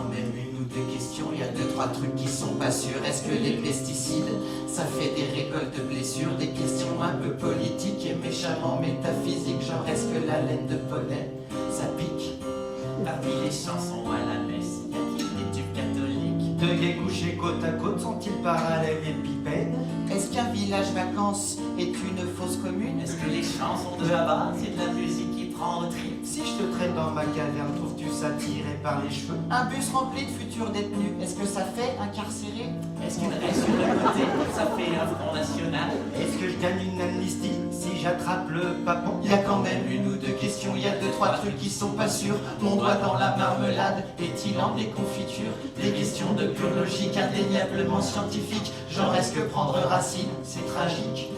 quand même une ou deux questions, il y a deux, trois trucs qui sont pas sûrs. Est-ce que les pesticides, ça fait des récoltes de blessures? Des questions un peu politiques et méchamment métaphysiques, genre est-ce que la laine de pollen, ça pique? Parmi les chansons à la messe, y a-t-il des tubes catholiques? Deux gays couchés côte à côte sont-ils parallèles et bipèdes? Est-ce qu'un village vacances est une fosse commune? Est-ce que les chansons de Jabba, c'est de la musique qui prend au trip? Si je te traîne dans ma caverne, trouves-tu ça tiré par les cheveux? Un bus rempli de futurs détenus, est-ce que ça fait incarcéré? Est-ce qu'une raie sur le côté, ça fait un front national? Est-ce que je gagne une amnistie si j'attrape le papon? Il y a quand même une ou deux questions, il y a deux, trois trucs qui sont pas sûrs. Mon doigt dans la marmelade, est-il en déconfiture? Des questions de pure logique, indéniablement scientifiques. Genre est-ce que prendre racine, c'est tragique?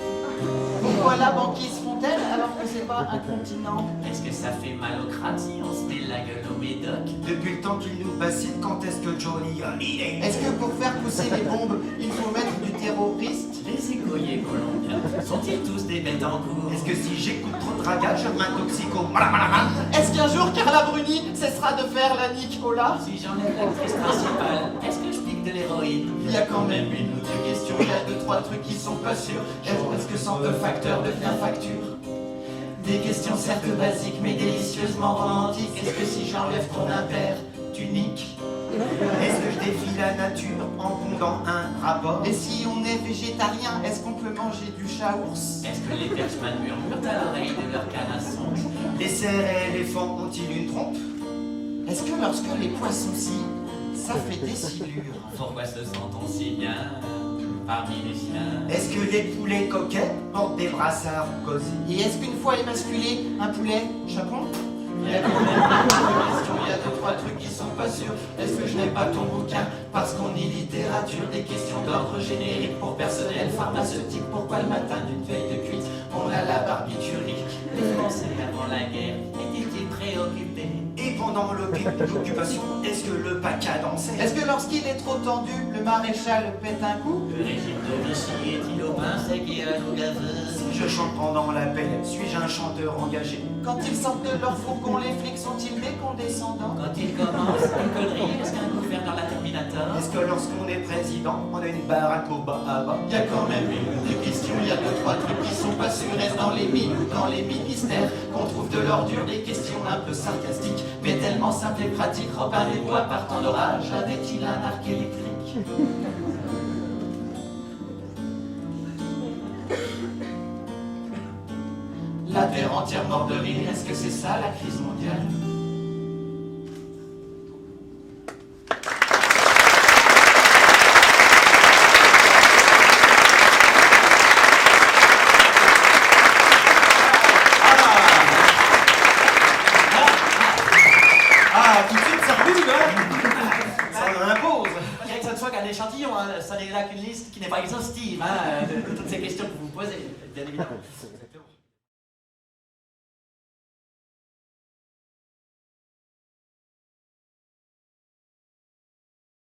Pourquoi la banquise fond-elle alors que c'est pas un continent? Est-ce que ça fait mal au crâne si on se met la gueule au médoc? Depuis le temps qu'il nous bassine, quand est-ce que Johnny a l'idée? Est-ce que pour faire pousser les bombes, il faut mettre du terroriste? Les écoliers colombiens sont-ils tous des bêtes en cours? Est-ce que si j'écoute trop de ragage, je m'intoxique au... Est-ce qu'un jour Carla Bruni cessera de faire la Nicolas? Si j'enlève l'actrice principale, est-ce que je pique de l'héroïne? Il y a quand même une ou deux questions, il y a deux, trois trucs qui sont pas sûrs. Est-ce que 102 facteurs devient facture? Des questions certes basiques mais délicieusement romantiques. Est-ce que si j'enlève ton impair, tu niques? Est-ce que je défie la nature en pondant un rapport? Et si on est végétarien, est-ce qu'on peut manger du chat-ours? Est-ce que les perchemans murmurent à l'oreille de leur canasson? Les cerfs et éléphants ont-ils une trompe? Est-ce que lorsque les poissons scient, ça fait des silures? Pourquoi se sent-on si bien parmi les chiens? Est-ce que les poulets coquets portent des brassards cosy? Et est-ce qu'une fois émasculé, un poulet chapon? Il y a quand même une question, il y a deux, trois trucs qui sont pas sûrs. Est-ce que je n'ai pas ton bouquin parce qu'on lit littérature? Des questions d'ordre générique pour personnel pharmaceutique. Pourquoi le matin d'une veille de cuite, on a la barbiturique? Les Français avant la guerre étaient-ils préoccupés? Et pendant l'occupation, est-ce que le paca dansait? Est-ce que lorsqu'il est trop tendu, le maréchal pète un coup? Le régime de Vichy est-il au pain sec et à l'eau gazeuse? Si je chante pendant la paix, suis-je un chanteur engagé? Quand ils sortent de leur fourgon, les flics sont-ils des condescendants? Quand il commence une connerie, est-ce qu'un gouverneur la Terminator? Est-ce que lorsqu'on est président, on a une baraque au bas à bas? Il y a quand même une ou deux questions, il y a deux, trois trucs qui sont pas sûrs. Est-ce dans les mines ou dans les ministères qu'on trouve de l'ordure? Des questions un peu sarcastiques, mais tellement simples et pratiques. Robin des Bois partant d'orage, avait-il un arc électrique? La terre entière mort de rire, est-ce que c'est ça la crise mondiale? Ah, tout de suite, ça remue, hein? Ça en impose. Je dirais que ça ne soit qu'un échantillon, hein. Ça n'est là qu'une liste qui n'est pas exhaustive hein, de toutes ces questions que vous vous posez, bien évidemment.